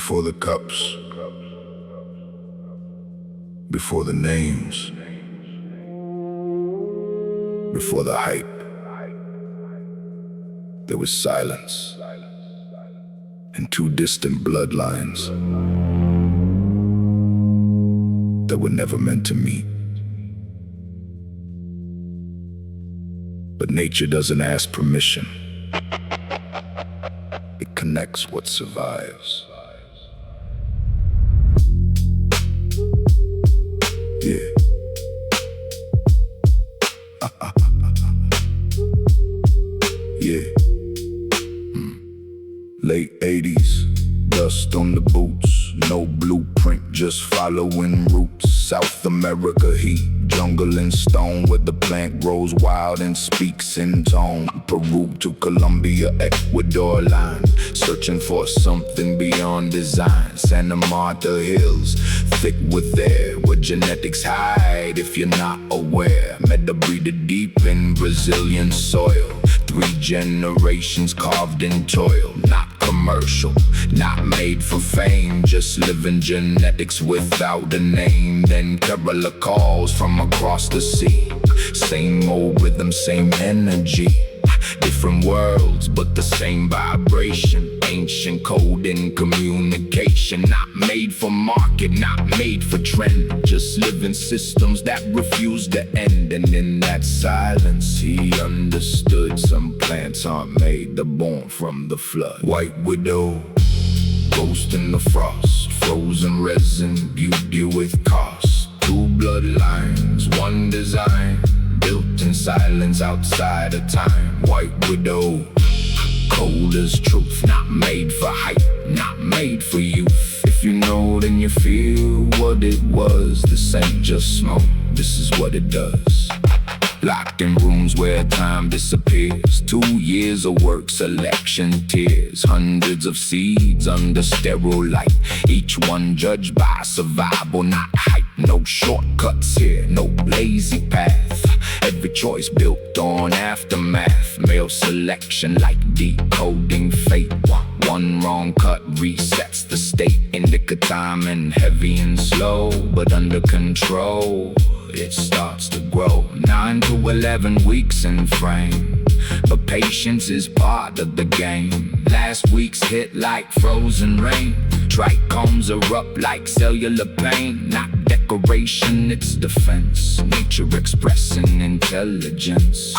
Before the cups, before the names, before the hype, there was silence and two distant bloodlines that were never meant to meet. But nature doesn't ask permission. It connects what survives. Yeah. Yeah. Late 80s, dust on the boots, no blueprint, just following roots. South America heat, jungle and stone, where the plant grows wild and speaks in tone. Peru to Colombia, Ecuador line, searching for something beyond design. Santa Marta hills, thick with air, where genetics hide if you're not aware. Met a breeder deep in Brazilian soil, 3 generations carved in toil. Not commercial, not made for fame, just living genetics without a name. Then Kerala calls from across the sea, same old rhythm, same energy. Different worlds, but the same vibration. Ancient code in communication, not made for market, not made for trend. Just living systems that refuse to end. And in that silence, he understood some plants aren't made, they're born from the flood. White widow, ghost in the frost, frozen resin, beauty with cost. 2 bloodlines, 1 design, built in silence outside of time. White widow, cold as truth, not made for hype, not made for youth. If you know, then you feel what it was. This ain't just smoke, this is what it does. Locked in rooms where time disappears. 2 years of work, selection, tears. Hundreds of seeds under sterile light, each one judged by survival, not hype. No shortcuts here, no lazy path. Every choice built on aftermath. Male selection like decoding fate. One wrong cut resets the state. Indica time and heavy and slow, but under control. It starts to grow, 9 to 11 weeks in frame. But patience is part of the game. Last week's hit like frozen rain. Trichomes erupt like cellular pain. Not decoration, it's defense. Nature expressing intelligence.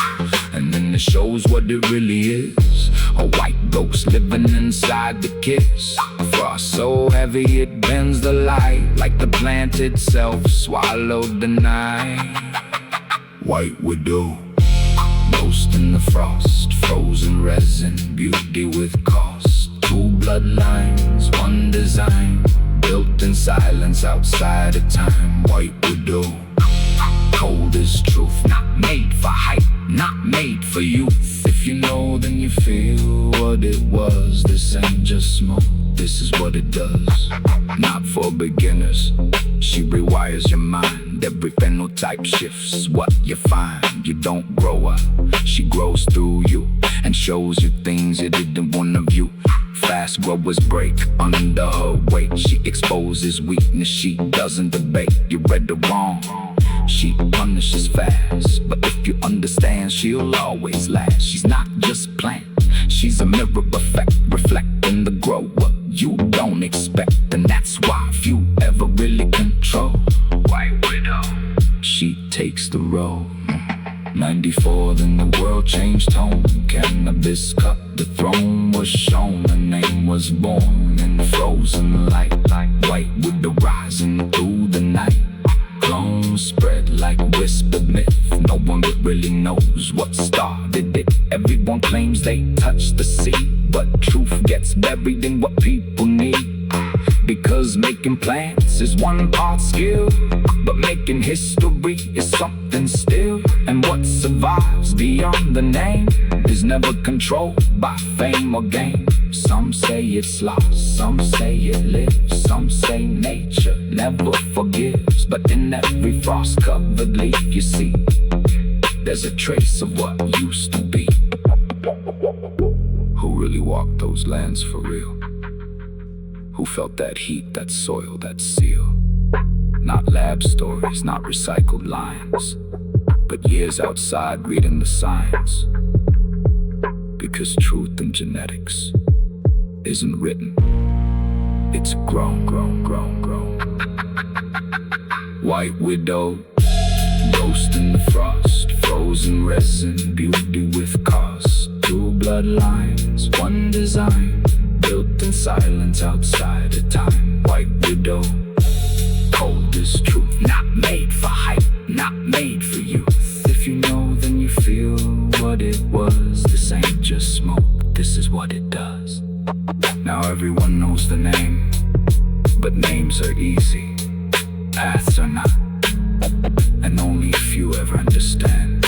And then it shows what it really is. A white ghost living inside the kiss. Frost so heavy it bends the light, like the plant itself swallowed the night. White widow, ghost in the frost, frozen resin, beauty with cost. 2 bloodlines, 1 design, built in silence outside of time. White widow, cold as truth, not made for hype, not made for youth. If you know, then you feel what it was. This ain't just smoke, this is what it does. Not for beginners, she rewires your mind. Every phenotype shifts what you find. You don't grow up, she grows through you and shows you things you didn't want to view. Fast growers break under her weight. She exposes weakness, she doesn't debate. You read it wrong, she punishes fast. But if you understand, she'll always last. She's not just plant, she's a mirror effect, reflecting the grower you don't expect. And that's why few ever really control. White widow, she takes the role. 94, then the world changed tone. Cannabis cut, the throne was shown. A name was born in frozen light. White widow rising through the night. Clones spread like whispered myth. No one really knows what started it. Everyone claims they touched the seed, but truth gets buried in what people need. Because making plants is one part skill, but making history is something still. And what survives beyond the name is never controlled by fame or gain. Some say it's lost, some say it lives. Some say nature never forgives. But in every frost-covered leaf you see, there's a trace of what used to be. Who really walked those lands for real? who felt that heat, that soil, that seal. Not lab stories, not recycled lines, but years outside reading the signs. Because truth in genetics isn't written, it's grown. White widow, roast in the frost, frozen resin, beauty with cost. Two bloodlines, one design, built in silence outside of time. White widow, cold as truth, not made for hype, not made for youth. If you know, then you feel what it was. This ain't just smoke, this is what it does. Now everyone knows the name, but names are easy, paths are not. And only a few ever understand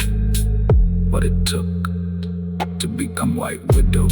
what it took to become White Widow.